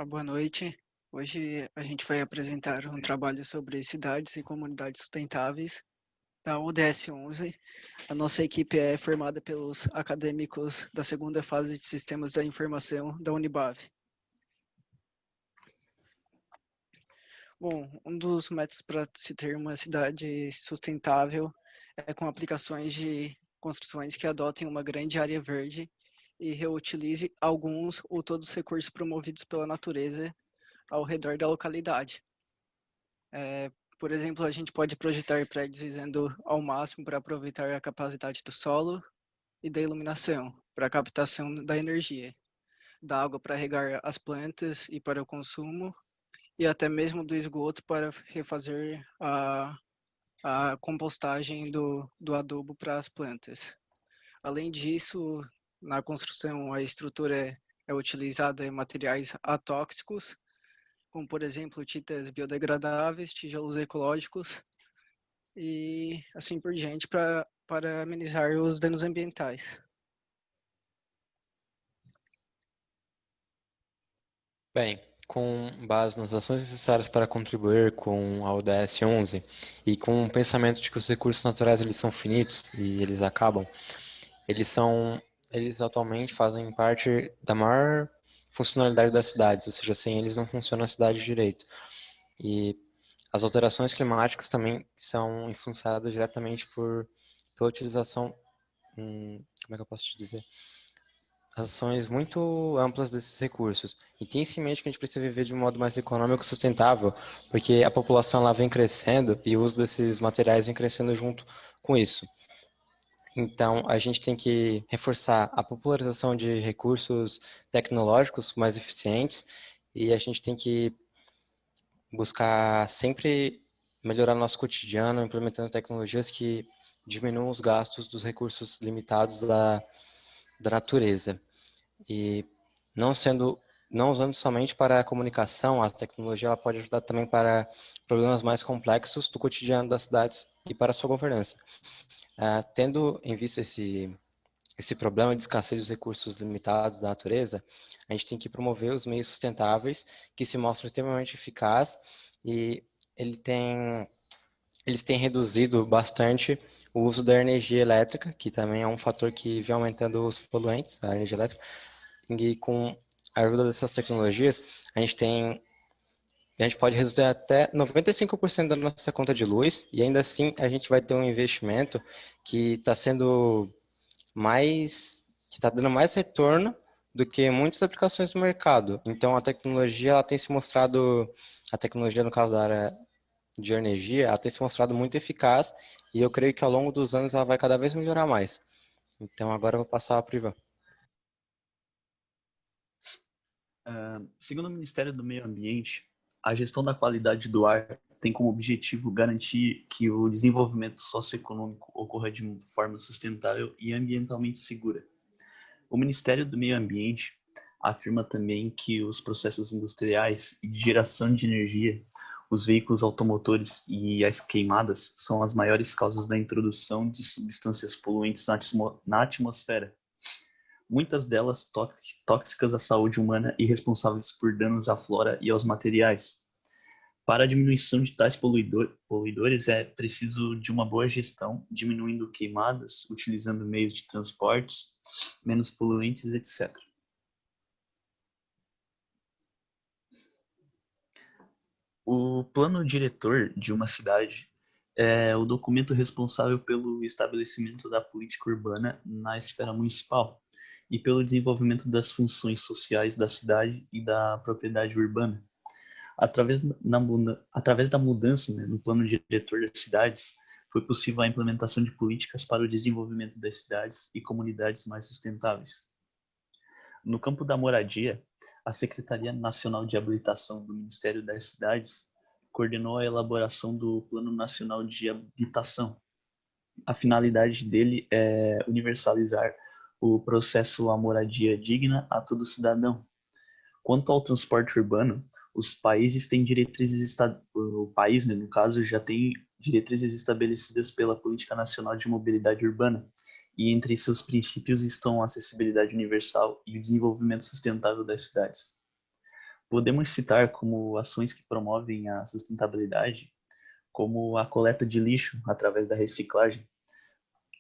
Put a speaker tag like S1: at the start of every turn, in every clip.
S1: Boa noite. Hoje a gente vai apresentar um trabalho sobre cidades e comunidades sustentáveis da UDS 11. A nossa equipe é formada pelos acadêmicos da segunda fase de Sistemas da Informação da Unibave. Bom, um dos métodos para se ter uma cidade sustentável é com aplicações de construções que adotem uma grande área verde e reutilize alguns ou todos os recursos promovidos pela natureza ao redor da localidade. Por exemplo, a gente pode projetar prédios visando ao máximo para aproveitar a capacidade do solo e da iluminação, para a captação da energia, da água para regar as plantas e para o consumo, e até mesmo do esgoto para refazer a compostagem do adubo para as plantas. Além disso, na construção, a estrutura é utilizada em materiais atóxicos, como, por exemplo, tintas biodegradáveis, tijolos ecológicos e assim por diante, para amenizar os danos ambientais.
S2: Bem, com base nas ações necessárias para contribuir com a ODS 11 e com o pensamento de que os recursos naturais eles são finitos e eles acabam, eles atualmente fazem parte da maior funcionalidade das cidades, ou seja, sem eles não funciona a cidade direito. E as alterações climáticas também são influenciadas diretamente pela utilização, como é que eu posso te dizer? Ações muito amplas desses recursos. E tem em mente que a gente precisa viver de um modo mais econômico e sustentável, porque a população lá vem crescendo e o uso desses materiais vem crescendo junto com isso. Então, a gente tem que reforçar a popularização de recursos tecnológicos mais eficientes e a gente tem que buscar sempre melhorar nosso cotidiano, implementando tecnologias que diminuam os gastos dos recursos limitados da natureza. E não sendo, não usando somente para a comunicação, a tecnologia ela pode ajudar também para problemas mais complexos do cotidiano das cidades e para a sua governança. Tendo em vista esse problema de escassez dos recursos limitados da natureza, a gente tem que promover os meios sustentáveis que se mostram extremamente eficazes e ele tem, eles têm reduzido bastante o uso da energia elétrica, que também é um fator que vem aumentando os poluentes, a energia elétrica, e com a ajuda dessas tecnologias, a gente pode reduzir até 95% da nossa conta de luz e ainda assim a gente vai ter um investimento que está sendo que está dando mais retorno do que muitas aplicações do mercado. Então a tecnologia ela tem se mostrado, a tecnologia no caso da área de energia, ela tem se mostrado muito eficaz e eu creio que ao longo dos anos ela vai cada vez melhorar mais. Então agora eu vou passar para o Ivan.
S3: Segundo o Ministério do Meio Ambiente, a gestão da qualidade do ar tem como objetivo garantir que o desenvolvimento socioeconômico ocorra de forma sustentável e ambientalmente segura. O Ministério do Meio Ambiente afirma também que os processos industriais e de geração de energia, os veículos automotores e as queimadas são as maiores causas da introdução de substâncias poluentes na atmosfera, muitas delas tóxicas à saúde humana e responsáveis por danos à flora e aos materiais. Para a diminuição de tais poluidores é preciso de uma boa gestão, diminuindo queimadas, utilizando meios de transportes menos poluentes, etc. O plano diretor de uma cidade é o documento responsável pelo estabelecimento da política urbana na esfera municipal e pelo desenvolvimento das funções sociais da cidade e da propriedade urbana. Através da mudança, né, no plano diretor das cidades, foi possível a implementação de políticas para o desenvolvimento das cidades e comunidades mais sustentáveis. No campo da moradia, a Secretaria Nacional de Habitação do Ministério das Cidades coordenou a elaboração do Plano Nacional de Habitação. A finalidade dele é universalizar o processo à moradia digna a todo cidadão. Quanto ao transporte urbano, os países têm diretrizes, o país, né, no caso, já tem diretrizes estabelecidas pela Política Nacional de Mobilidade Urbana, e entre seus princípios estão a acessibilidade universal e o desenvolvimento sustentável das cidades. Podemos citar como ações que promovem a sustentabilidade, como a coleta de lixo através da reciclagem,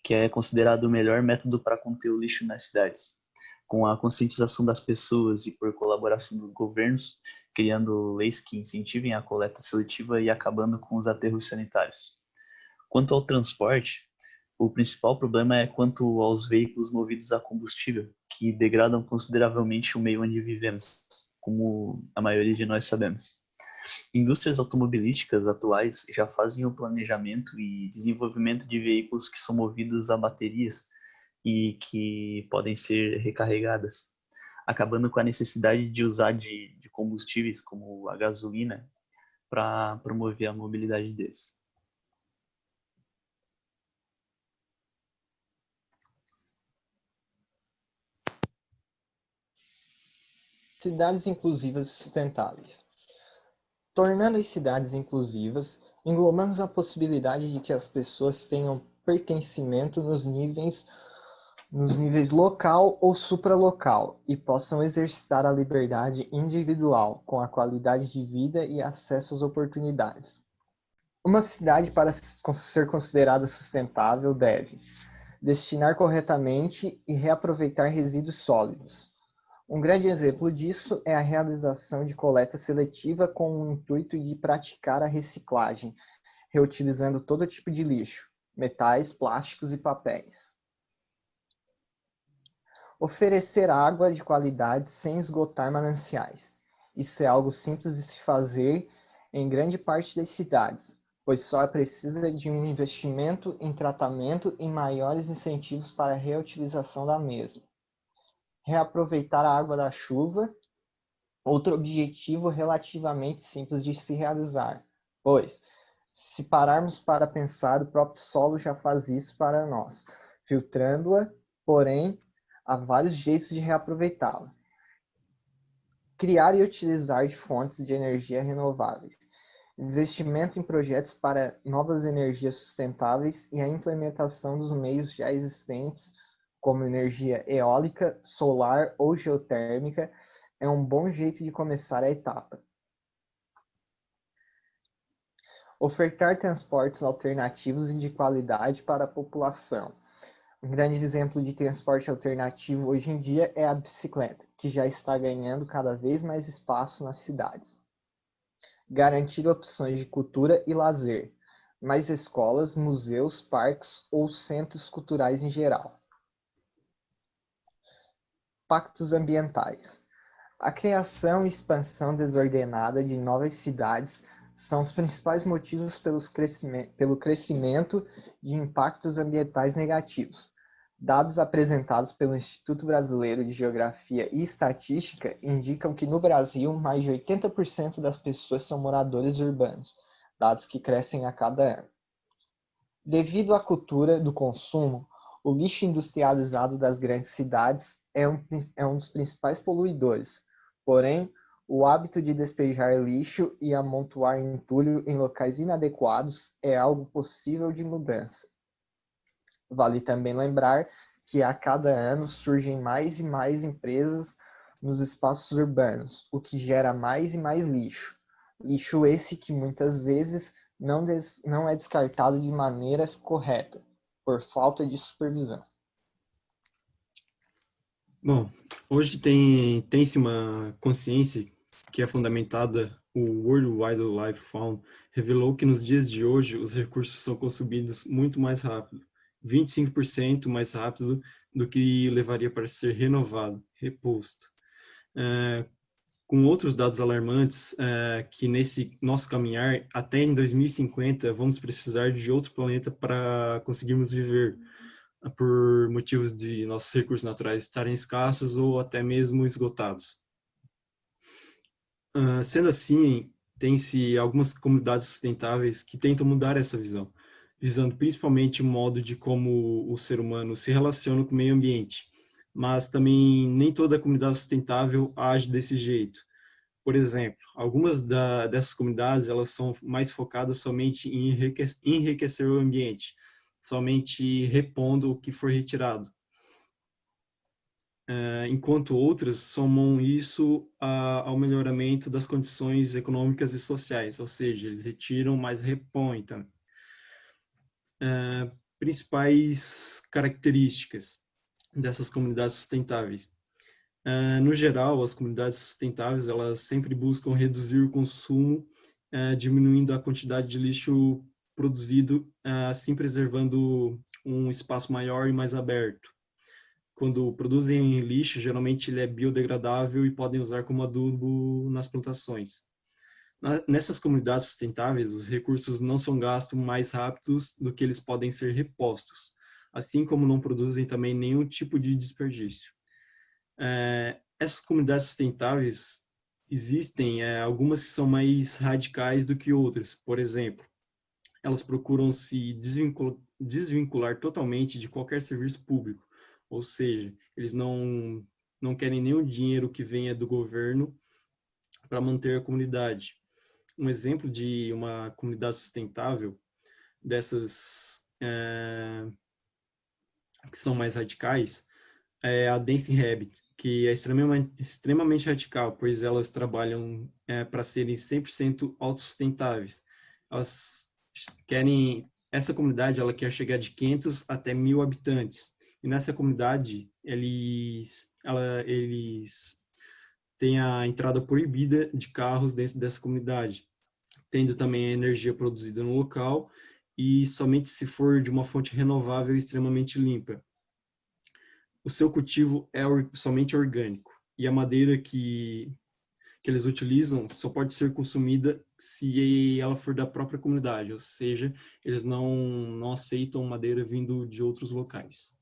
S3: que é considerado o melhor método para conter o lixo nas cidades, com a conscientização das pessoas e por colaboração dos governos, criando leis que incentivem a coleta seletiva e acabando com os aterros sanitários. Quanto ao transporte, o principal problema é quanto aos veículos movidos a combustível, que degradam consideravelmente o meio onde vivemos, como a maioria de nós sabemos. Indústrias automobilísticas atuais já fazem o planejamento e desenvolvimento de veículos que são movidos a baterias e que podem ser recarregadas, acabando com a necessidade de usar de combustíveis como a gasolina para promover a mobilidade deles.
S4: Cidades inclusivas e sustentáveis. Tornando as cidades inclusivas, englobamos a possibilidade de que as pessoas tenham pertencimento nos níveis local ou supralocal e possam exercitar a liberdade individual com a qualidade de vida e acesso às oportunidades. Uma cidade, para ser considerada sustentável, deve destinar corretamente e reaproveitar resíduos sólidos. Um grande exemplo disso é a realização de coleta seletiva com o intuito de praticar a reciclagem, reutilizando todo tipo de lixo, metais, plásticos e papéis. Oferecer água de qualidade sem esgotar mananciais. Isso é algo simples de se fazer em grande parte das cidades, pois só precisa de um investimento em tratamento e maiores incentivos para a reutilização da mesma. Reaproveitar a água da chuva, outro objetivo relativamente simples de se realizar, pois, se pararmos para pensar, o próprio solo já faz isso para nós, filtrando-a, porém, há vários jeitos de reaproveitá-la. Criar e utilizar de fontes de energia renováveis. Investimento em projetos para novas energias sustentáveis e a implementação dos meios já existentes, como energia eólica, solar ou geotérmica, é um bom jeito de começar a etapa. Ofertar transportes alternativos e de qualidade para a população. Um grande exemplo de transporte alternativo hoje em dia é a bicicleta, que já está ganhando cada vez mais espaço nas cidades. Garantir opções de cultura e lazer, mais escolas, museus, parques ou centros culturais em geral. Impactos ambientais. A criação e expansão desordenada de novas cidades são os principais motivos pelo crescimento de impactos ambientais negativos. Dados apresentados pelo Instituto Brasileiro de Geografia e Estatística indicam que no Brasil, mais de 80% das pessoas são moradores urbanos, dados que crescem a cada ano. Devido à cultura do consumo, o lixo industrializado das grandes cidades é um dos principais poluidores. Porém, o hábito de despejar lixo e amontoar entulho em locais inadequados é algo possível de mudança. Vale também lembrar que a cada ano surgem mais e mais empresas nos espaços urbanos, o que gera mais e mais lixo. Lixo esse que muitas vezes não é descartado de maneira correta, por falta de supervisão.
S5: Bom, hoje tem-se uma consciência que é fundamentada. O World Wildlife Fund revelou que nos dias de hoje os recursos são consumidos muito mais rápido, 25% mais rápido do que levaria para ser renovado, reposto. Com outros dados alarmantes, que nesse nosso caminhar, até em 2050, vamos precisar de outro planeta para conseguirmos viver, por motivos de nossos recursos naturais estarem escassos ou até mesmo esgotados. Sendo assim, tem-se algumas comunidades sustentáveis que tentam mudar essa visão, visando principalmente o modo de como o ser humano se relaciona com o meio ambiente, mas também nem toda comunidade sustentável age desse jeito. Por exemplo, algumas dessas comunidades elas são mais focadas somente em enriquecer o ambiente, somente repondo o que for retirado. enquanto outras somam isso ao melhoramento das condições econômicas e sociais, ou seja, eles retiram, mas repõem também. Principais características dessas comunidades sustentáveis. No geral, as comunidades sustentáveis, elas sempre buscam reduzir o consumo, diminuindo a quantidade de lixo produzido, assim preservando um espaço maior e mais aberto. Quando produzem lixo, geralmente ele é biodegradável e podem usar como adubo nas plantações. Nessas comunidades sustentáveis, os recursos não são gastos mais rápidos do que eles podem ser repostos, assim como não produzem também nenhum tipo de desperdício. Essas comunidades sustentáveis existem, algumas que são mais radicais do que outras. Por exemplo, elas procuram se desvincular totalmente de qualquer serviço público, ou seja, eles não querem nenhum dinheiro que venha do governo para manter a comunidade. Um exemplo de uma comunidade sustentável, dessas que são mais radicais, é a Dancing Rabbit, que é extremamente radical, pois elas trabalham para serem 100% autossustentáveis. Elas querem, essa comunidade ela quer chegar de 500 até 1.000 habitantes. E nessa comunidade, eles têm a entrada proibida de carros dentro dessa comunidade, tendo também a energia produzida no local e somente se for de uma fonte renovável e extremamente limpa. O seu cultivo é somente orgânico e a madeira que eles utilizam só pode ser consumida se ela for da própria comunidade, ou seja, eles não aceitam madeira vindo de outros locais.